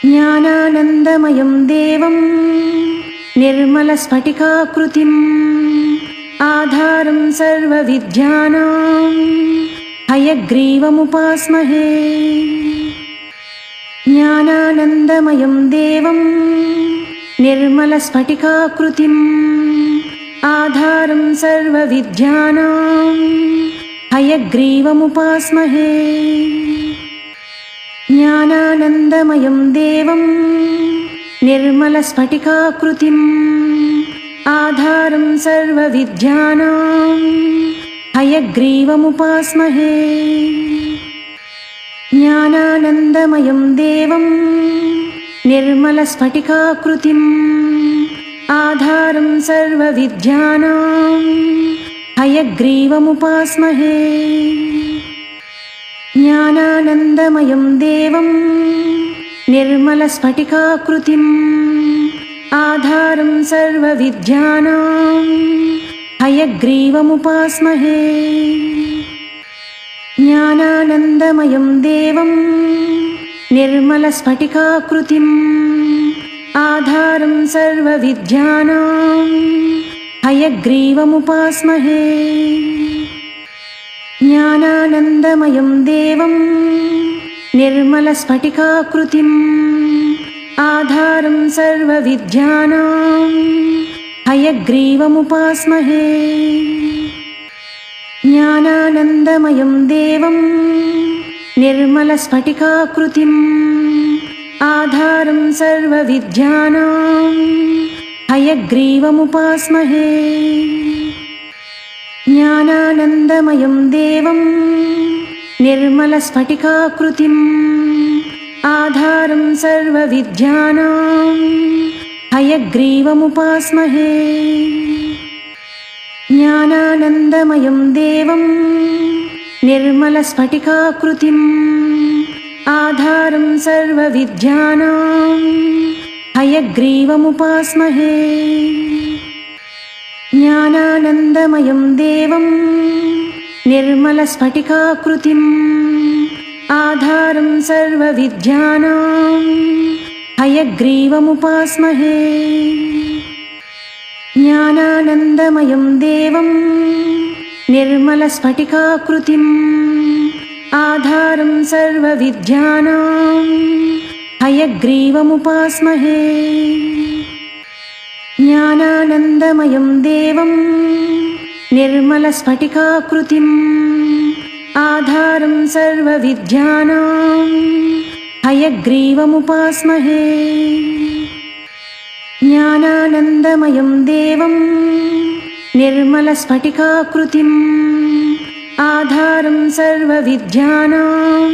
ज्ञानानन्दमयं देवं निर्मलस्फटिकाकृतिम् आधारं सर्वविद्यानां हयग्रीवमुपास्महे। ज्ञानानन्दमयं देवं निर्मलस्फटिकाकृतिम् आधारं सर्वविद्यानां हयग्रीवमुपास्महे। ज्ञानानन्दमयं देवं निर्मलस्फटिकाकृतिम् आधारं सर्वविद्यानां हयग्रीवमुपास्महे। ज्ञानानन्दमयं देवं निर्मलस्फटिकाकृतिम् आधारं सर्वविद्यानां हयग्रीवमुपास्महे। ज्ञानानन्दमयं देवं निर्मलस्फटिकाकृतिम् आधारं सर्वविद्यानां हयग्रीवमुपास्महे। ज्ञानानन्दमयं देवं निर्मलस्फटिकाकृतिम् आधारं सर्वविद्यानां हयग्रीवमुपास्महे। ज्ञानानन्दमयं देवं निर्मलस्फटिकाकृतिम् आधारं सर्वविद्यानां हयग्रीवमुपास्महे। ज्ञानानन्दमयं देवं निर्मलस्फटिकाकृतिम् आधारं सर्वविद्यानां हयग्रीवमुपास्महे। ज्ञानानन्दमयं देवं निर्मलस्फटिकाकृतिम् आधारं सर्वविद्यानां हयग्रीवमुपास्महे। ज्ञानानन्दमयं देवं निर्मलस्फटिकाकृतिम् आधारं सर्वविद्यानां हयग्रीवमुपास्महे। ज्ञानानन्दमयं देवं निर्मलस्फटिकाकृतिम् आधारं सर्वविद्यानां हयग्रीवमुपास्महे। ज्ञानानन्दमयं देवं निर्मलस्फटिकाकृतिम् आधारं सर्वविद्यानां हयग्रीवमुपास्महे। ज्ञानानन्दमयं देवं निर्मलस्फटिकाकृतिम् आधारं सर्वविद्यानां हयग्रीवमुपास्महे। ज्ञानानन्दमयं देवं निर्मलस्फटिकाकृतिम् आधारं सर्वविद्यानां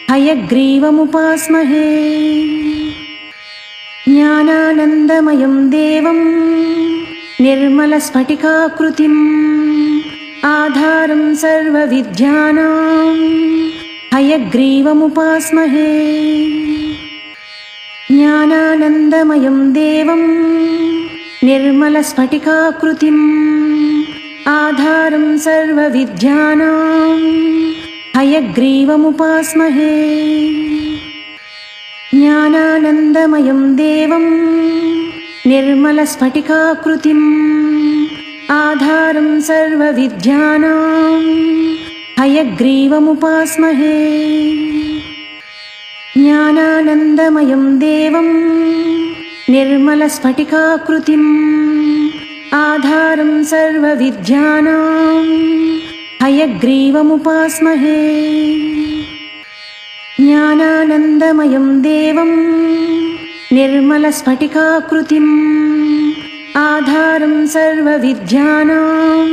हयग्रीवमुपास्महे। ज्ञानानन्दमयं देवं निर्मलस्फटिकाकृतिम् आधारं सर्वविद्यानां हयग्रीवमुपास्महे। ज्ञानानन्दमयं देवं निर्मलस्फटिकाकृतिम् आधारं सर्वविद्यानां हयग्रीवमुपास्महे। ज्ञानानन्दमयं देवं निर्मलस्फटिकाकृतिम् आधारं सर्वविद्यानां हयग्रीवमुपास्महे। ज्ञानानन्दमयं देवं निर्मलस्फटिकाकृतिम् आधारं सर्वविद्यानां हयग्रीवमुपास्महे। ज्ञानानन्दमयं देवं निर्मलस्फटिकाकृतिम् आधारं सर्वविद्यानां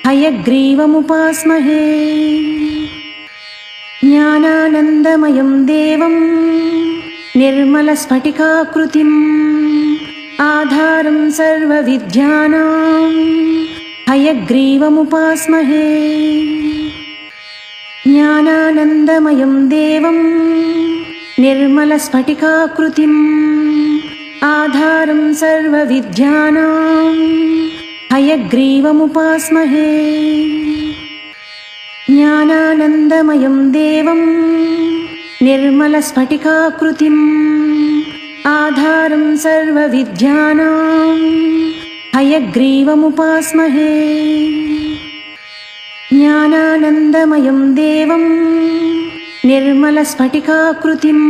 हयग्रीवमुपास्महे। ज्ञानानन्दमयं देवं निर्मलस्फटिकाकृतिम् आधारं सर्वविद्यानां हयग्रीवमुपास्महे। ज्ञानानन्दमयं देवं निर्मलस्फटिकाकृतिम् आधारं सर्वविद्यानां हयग्रीवमुपास्महे। ज्ञानानन्दमयं देवं निर्मलस्फटिकाकृतिम् आधारं सर्वविद्यानां हयग्रीवमुपास्महे ज्ञानानन्दमयं देवं निर्मलस्फटिकाकृतिम्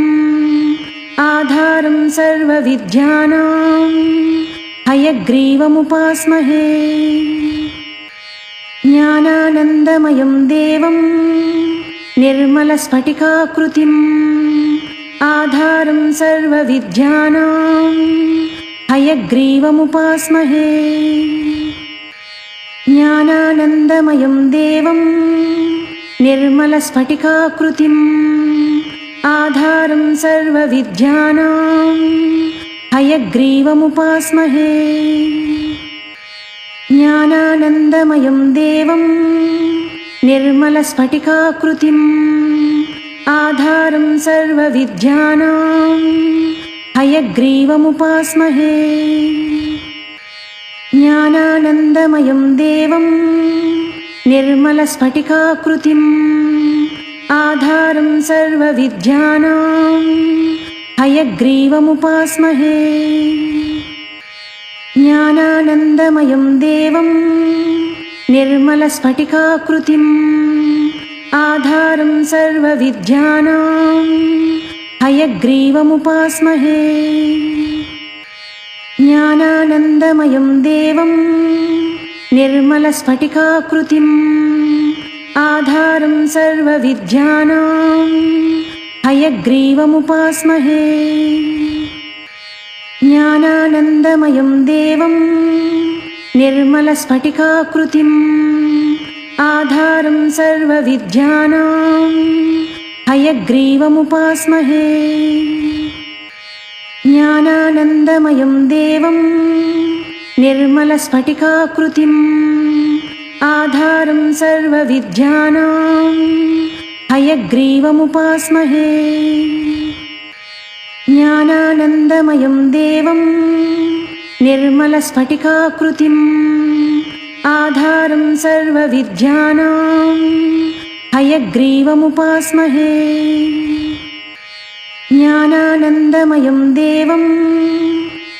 आधारं सर्वविद्यानां हयग्रीवमुपास्महे ज्ञानानन्दमयं देवं निर्मलस्फटिकाकृतिम् आधारं सर्वविद्यानां हयग्रीवमुपास्महे ज्ञानानन्दमयं देवं निर्मलस्फटिकाकृतिम् आधारं सर्वविद्यानां हयग्रीवमुपास्महे ज्ञानानन्दमयं देवं निर्मलस्फटिकाकृतिम् आधारं सर्वविद्यानां हयग्रीवमुपास्महे ज्ञानानन्दमयं देवं निर्मलस्फटिकाकृतिम् आधारं सर्वविद्यानां हयग्रीवमुपास्महे ज्ञानानन्दमयं देवं निर्मलस्फटिकाकृतिम् आधारं सर्वविद्यानां हयग्रीवमुपास्महे ज्ञानानन्दमयं देवं निर्मलस्फटिकाकृतिम् आधारं सर्वविद्यानां हयग्रीवमुपास्महे ज्ञानानन्दमयं देवं निर्मलस्फटिकाकृतिम् आधारं सर्वविद्यानां हयग्रीवमुपास्महे ज्ञानानन्दमयं देवं निर्मलस्फटिकाकृतिम् आधारं सर्वविद्यानां हयग्रीवमुपास्महे ज्ञानानन्दमयं देवं निर्मलस्फटिकाकृतिम् आधारं सर्वविद्यानां हयग्रीवमुपास्महे ज्ञानानन्दमयं देवं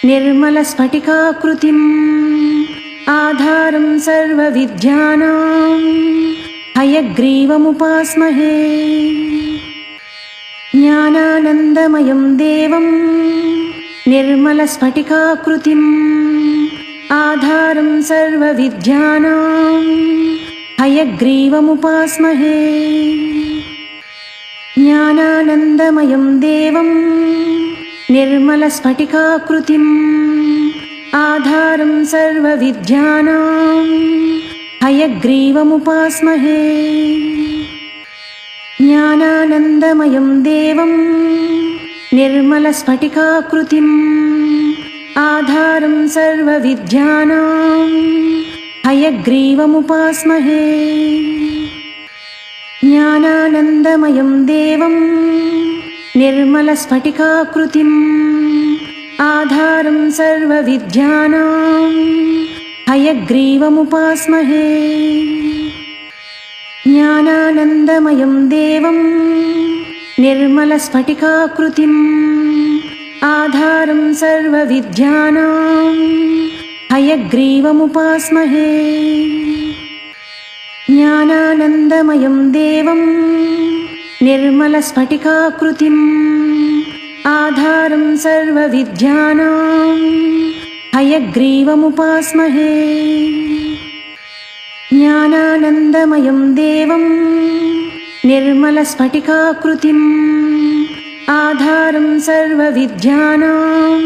निर्मलस्फटिकाकृतिम् आधारं सर्वविद्यानां हयग्रीवमुपास्महे ज्ञानानन्दमयं देवं निर्मलस्फटिकाकृतिम् आधारं सर्वविद्यानां हयग्रीवमुपास्महे ज्ञानानन्दमयं देवं निर्मलस्फटिकाकृतिम् आधारं सर्वविद्यानां हयग्रीवमुपास्महे ज्ञानानन्दमयं देवं निर्मलस्फटिकाकृतिम् आधारं सर्वविद्यानां हयग्रीवमुपास्महे ज्ञानानन्दमयं देवं निर्मलस्फटिकाकृतिम् आधारं सर्वविद्यानां हयग्रीवमुपास्महे ज्ञानानन्दमयं देवं निर्मलस्फटिकाकृतिम् आधारं सर्वविद्यानां हयग्रीवमुपास्महे ज्ञानानन्दमयं देवं निर्मलस्फटिकाकृतिम् आधारं सर्वविद्यानां हयग्रीवमुपास्महे ज्ञानानन्दमयं देवं निर्मलस्फटिकाकृतिम् आधारं सर्वविद्यानां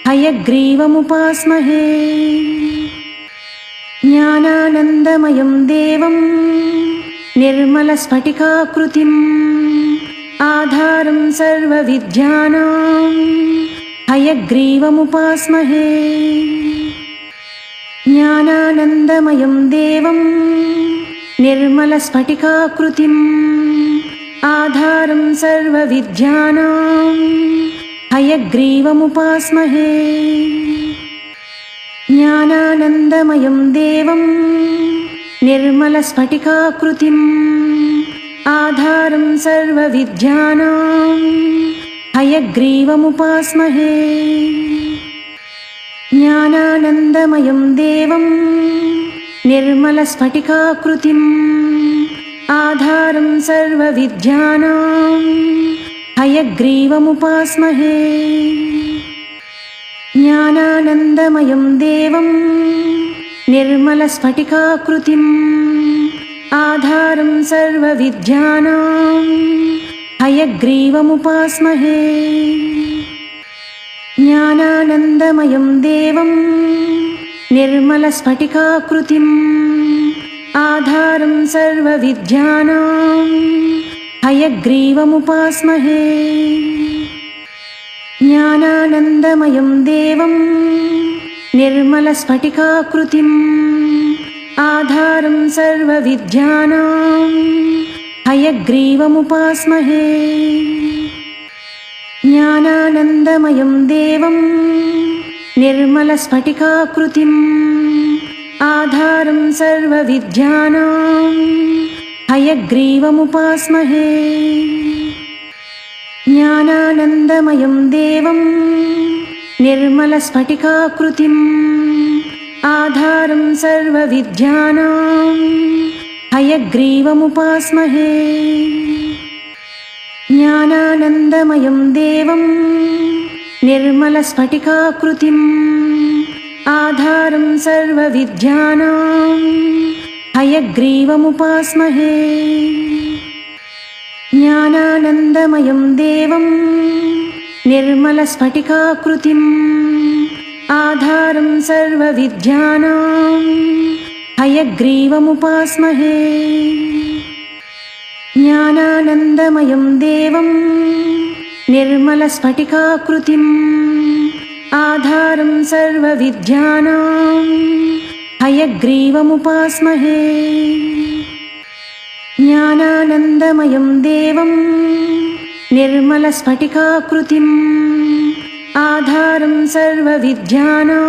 हयग्रीवमुपास्महे ज्ञानानन्दमयं देवं निर्मलस्फटिकाकृतिम् आधारं सर्वविद्यानां हयग्रीवमुपास्महे ज्ञानानन्दमयं देवं निर्मलस्फटिकाकृतिम् आधारं सर्वविद्यानां हयग्रीवमुपास्महे ज्ञानानन्दमयं देवं निर्मलस्फटिकाकृतिम् आधारं सर्वविद्यानां हयग्रीवमुपास्महे ज्ञानानन्दमयं देवं निर्मलस्फटिकाकृतिम् आधारं सर्वविद्यानां हयग्रीवमुपास्महे ज्ञानानन्दमयं देवं निर्मलस्फटिकाकृतिम् आधारं सर्वविद्यानां हयग्रीवमुपास्महे ज्ञानानन्दमयं देवं निर्मलस्फटिकाकृतिम् आधारं सर्वविद्यानां हयग्रीवमुपास्महे ज्ञानानन्दमयं देवं निर्मलस्फटिकाकृतिम् आधारं सर्वविद्यानां हयग्रीवमुपास्महे ज्ञानानन्दमयं देवं निर्मलस्फटिकाकृतिम् आधारं सर्वविद्यानां हयग्रीवमुपास्महे ज्ञानानन्दमयं देवं निर्मलस्फटिकाकृतिम् आधारं सर्वविद्यानां हयग्रीवमुपास्महे ज्ञानानन्दमयं देवं निर्मलस्फटिकाकृतिम् आधारं सर्वविद्यानां हयग्रीवमुपास्महे ज्ञानानन्दमयं देवं निर्मलस्फटिकाकृतिम् आधारं सर्वविद्यानां हयग्रीवमुपास्महे ज्ञानानन्दमयं देवं निर्मलस्फटिकाकृतिम् आधारं सर्वविद्यानां हयग्रीवमुपास्महे ज्ञानानन्दमयं देवं निर्मलस्फटिकाकृतिम् आधारं सर्वविद्यानां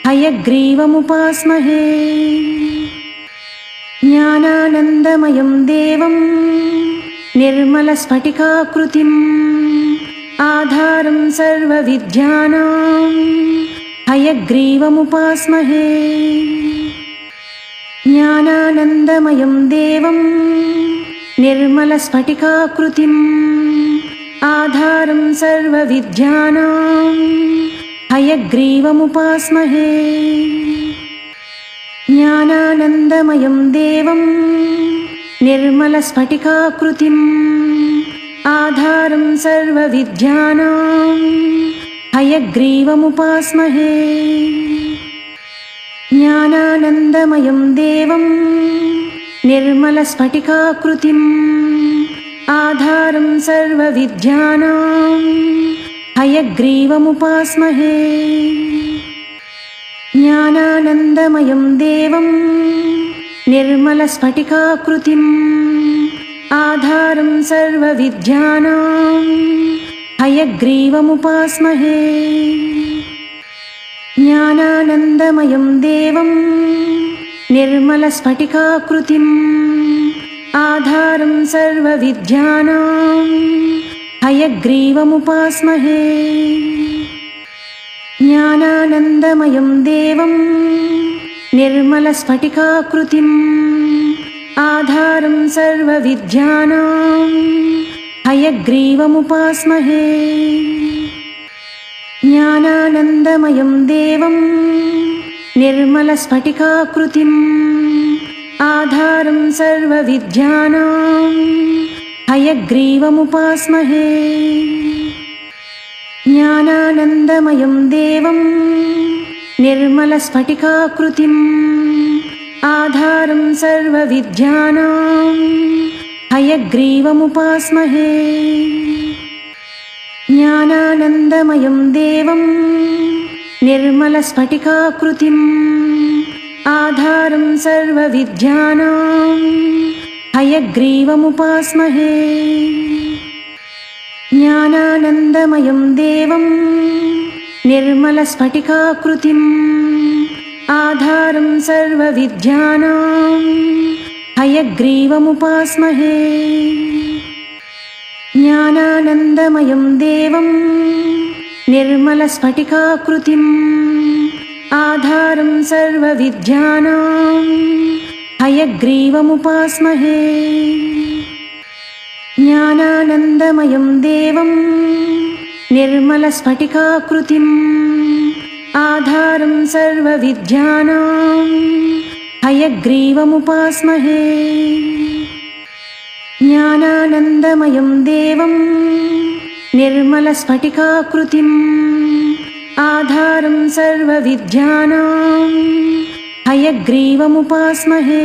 हयग्रीवमुपास्महे ज्ञानानन्दमयं देवं निर्मलस्फटिकाकृतिम् आधारं सर्वविद्यानां हयग्रीवमुपास्महे ज्ञानानन्दमयं देवं निर्मलस्फटिकाकृतिम् आधारं सर्वविद्यानां हयग्रीवमुपास्महे ज्ञानानन्दमयं देवं निर्मलस्फटिकाकृतिम् आधारं सर्वविद्यानां हयग्रीवमुपास्महे ज्ञानानन्दमयं देवं निर्मलस्फटिकाकृतिम् आधारं सर्वविद्यानां हयग्रीवमुपास्महे ज्ञानानन्दमयं देवं निर्मलस्फटिकाकृतिम् आधारं सर्वविद्यानां हयग्रीवमुपास्महे ज्ञानानन्दमयं देवं निर्मलस्फटिकाकृतिम् आधारं सर्वविद्यानां हयग्रीवमुपास्महे ज्ञानानन्दमयं देवं निर्मलस्फटिकाकृतिम् आधारं सर्वविद्यानां हयग्रीवमुपास्महे ज्ञानानन्दमयं देवं निर्मलस्फटिकाकृतिम् आधारं सर्वविद्यानां हयग्रीवमुपास्महे ज्ञानानन्दमयं देवं निर्मलस्फटिकाकृतिम् आधारं सर्वविद्यानां हयग्रीवमुपास्महे ज्ञानानन्दमयं देवं निर्मलस्फटिकाकृतिम् आधारं सर्वविद्यानां हयग्रीवमुपास्महे ज्ञानानन्दमयं देवं निर्मलस्फटिकाकृतिम् आधारं सर्वविद्यानां हयग्रीवमुपास्महे ज्ञानानन्दमयं देवं निर्मलस्फटिकाकृतिम् आधारं सर्वविद्यानां हयग्रीवमुपास्महे ज्ञानानन्दमयं देवं निर्मलस्फटिकाकृतिम् आधारं सर्वविद्यानां हयग्रीवमुपास्महे ज्ञानानन्दमयं देवं निर्मलस्फटिकाकृतिम् आधारं सर्वविद्यानां हयग्रीवमुपास्महे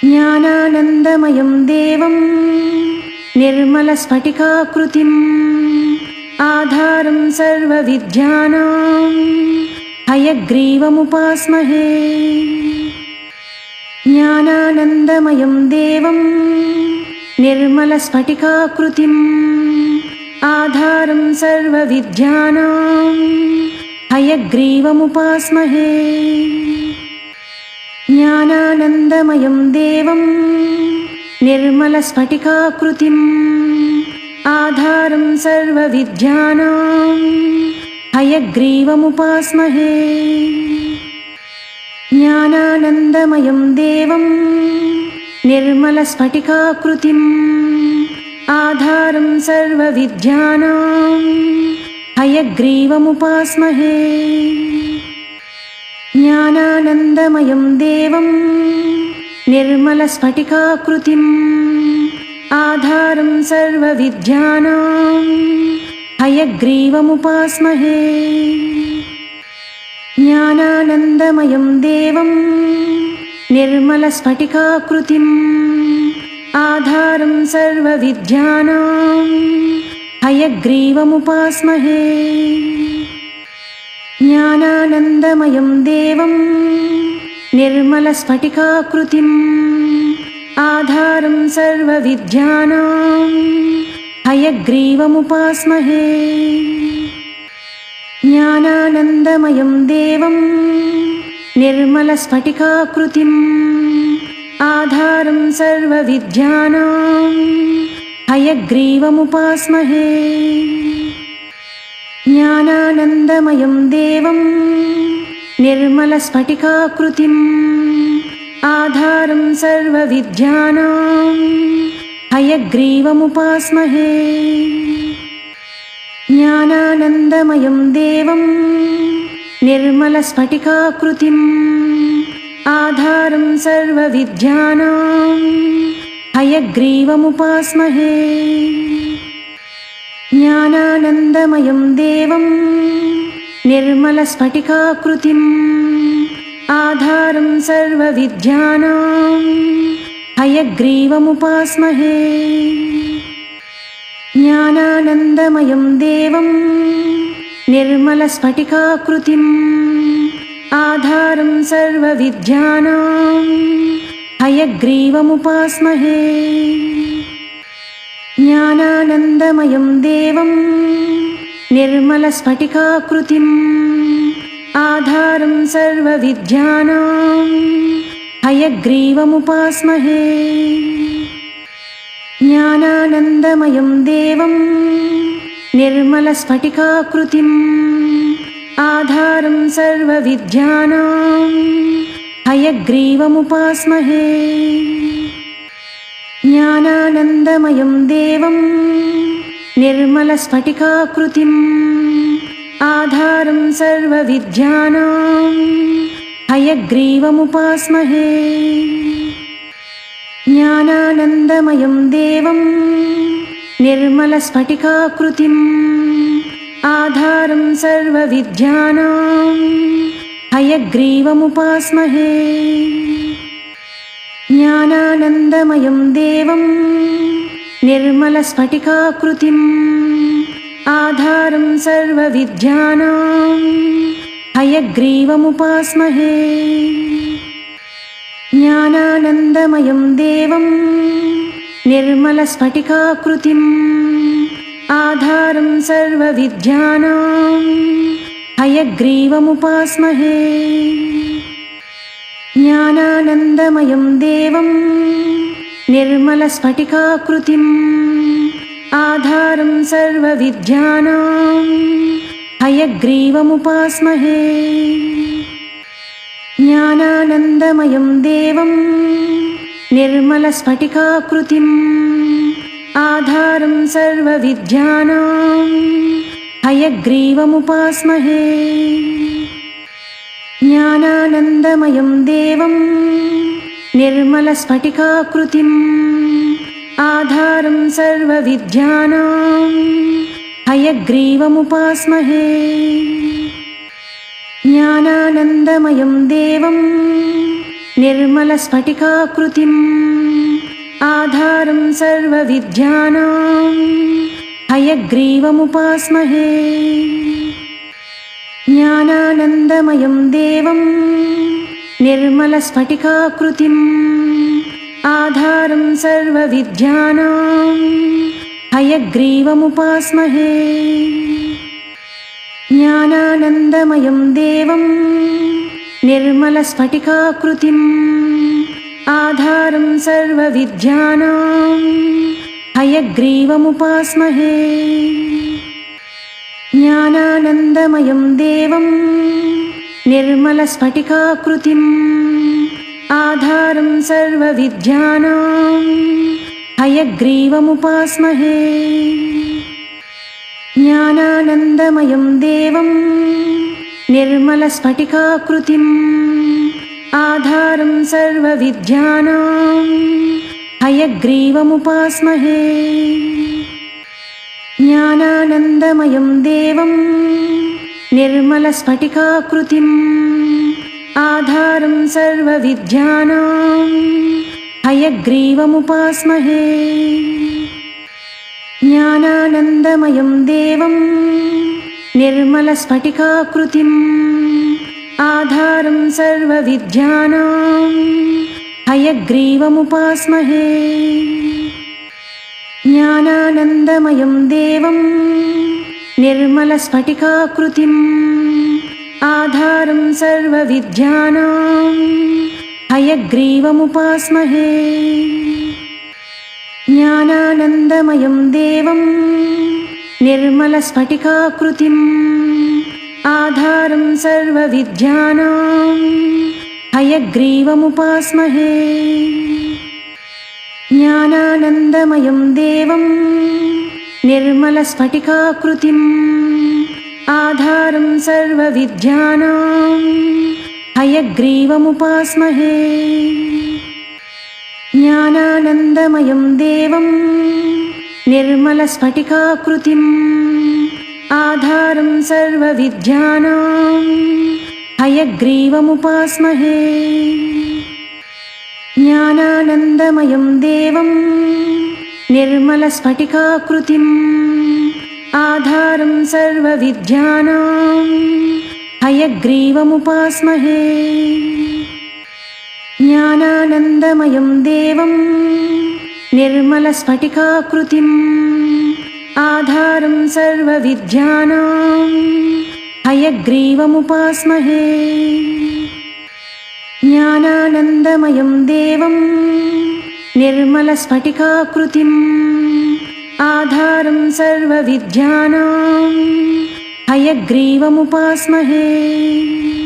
ज्ञानानन्दमयं देवं निर्मलस्फटिकाकृतिम् आधारं सर्वविद्यानां हयग्रीवमुपास्महे ज्ञानानन्दमयं देवं निर्मलस्फटिकाकृतिम् आधारं सर्वविद्यानां हयग्रीवमुपास्महे ज्ञानानन्दमयं देवं निर्मलस्फटिकाकृतिम् आधारं सर्वविद्यानां हयग्रीवमुपास्महे ज्ञानानन्दमयं देवं निर्मलस्फटिकाकृतिम् आधारं सर्वविद्यानां हयग्रीवमुपास्महे ज्ञानानन्दमयं देवं निर्मलस्फटिकाकृतिम् आधारं सर्वविद्यानां हयग्रीवमुपास्महे ज्ञानानन्दमयं देवं निर्मलस्फटिकाकृतिम् आधारं सर्वविद्यानां हयग्रीवमुपास्महे ज्ञानानन्दमयं देवं निर्मलस्फटिकाकृतिम् आधारं सर्वविद्यानां हयग्रीवमुपास्महे ज्ञानानन्दमयं देवं निर्मलस्फटिकाकृतिम् आधारं सर्वविद्यानां हयग्रीवमुपास्महे ज्ञानानन्दमयं देवं निर्मलस्फटिकाकृतिम् आधारं सर्वविद्यानां हयग्रीवमुपास्महे ज्ञानानन्दमयं देवं निर्मलस्फटिकाकृतिम् आधारं सर्वविद्यानां हयग्रीवमुपास्महे ज्ञानानन्दमयं देवं निर्मलस्फटिकाकृतिम् आधारं सर्वविद्यानां हयग्रीवमुपास्महे ज्ञानानन्दमयं देवं निर्मलस्फटिकाकृतिम् आधारं सर्वविद्यानां हयग्रीवमुपास्महे ज्ञानानन्दमयं देवं निर्मलस्फटिकाकृतिम् आधारं सर्वविद्यानां हयग्रीवमुपास्महे ज्ञानानन्दमयं देवं निर्मलस्फटिकाकृतिम् आधारं सर्वविद्यानां हयग्रीवमुपास्महे ज्ञानानन्दमयं देवं निर्मलस्फटिकाकृतिम् आधारं सर्वविद्यानां हयग्रीवमुपास्महे ज्ञानानन्दमयं देवं निर्मलस्फटिकाकृतिम् आधारं सर्वविद्यानां हयग्रीवमुपास्महे ज्ञानानन्दमयं देवं निर्मलस्फटिकाकृतिम् आधारं सर्वविद्यानां हयग्रीवमुपास्महे ज्ञानानन्दमयं देवं निर्मलस्फटिकाकृतिम् आधारं सर्वविद्यानां हयग्रीवमुपास्महे ज्ञानानन्दमयं देवं निर्मलस्फटिकाकृतिम् आधारं सर्वविद्यानां हयग्रीवमुपास्महे। ज्ञानानन्दमयं देवं निर्मलस्फटिकाकृतिम् आधारं सर्वविद्यानां हयग्रीवमुपास्महे। ज्ञानानन्दमयं देवं निर्मलस्फटिकाकृतिम् आधारं सर्वविद्यानां हयग्रीवमुपास्महे। ज्ञानानन्दमयं देवं निर्मलस्फटिकाकृतिम् आधारं सर्वविद्यानां हयग्रीवमुपास्महे। ज्ञानानन्दमयं देवं निर्मलस्फटिकाकृतिम् आधारं सर्वविद्यानां हयग्रीवमुपास्महे। ज्ञानानन्दमयं देवं निर्मलस्फटिकाकृतिम् आधारं सर्वविद्यानां हयग्रीवमुपास्महे। ज्ञानानन्दमयं देवं निर्मलस्फटिकाकृतिम् आधारं सर्वविद्यानां हयग्रीवमुपास्महे। ज्ञानानन्दमयं देवं निर्मलस्फटिकाकृतिम् आधारं सर्वविद्यानां हयग्रीवमुपास्महे। ज्ञानानन्दमयं देवं निर्मलस्फटिकाकृतिम् आधारं सर्वविद्यानां हयग्रीवमुपास्महे। ज्ञानानन्दमयं देवं निर्मलस्फटिकाकृतिम् आधारं सर्वविद्यानां हयग्रीवमुपास्महे। ज्ञानानन्दमयं देवं निर्मलस्फटिकाकृतिम् आधारं सर्वविद्यानां हयग्रीवमुपास्महे। ज्ञानानन्दमयं देवं निर्मलस्फटिकाकृतिम् आधारं सर्वविद्यानां हयग्रीवमुपास्महे। ज्ञानानन्दमयं देवं निर्मलस्फटिकाकृतिम् आधारं सर्वविद्यानां हयग्रीवमुपास्महे। ज्ञानानन्दमयं देवं निर्मलस्फटिकाकृतिम् आधारं सर्वविद्यानां हयग्रीवमुपास्महे। ज्ञानानन्दमयं देवं निर्मलस्फटिकाकृतिम् आधारं सर्वविद्यानां हयग्रीवमुपास्महे। ज्ञानानन्दमयं देवं निर्मलस्फटिकाकृतिम् आधारं सर्वविद्यानां हयग्रीवमुपास्महे। ज्ञानानन्दमयं देवं निर्मलस्फटिकाकृतिम् आधारं सर्वविद्यानां हयग्रीवमुपास्महे।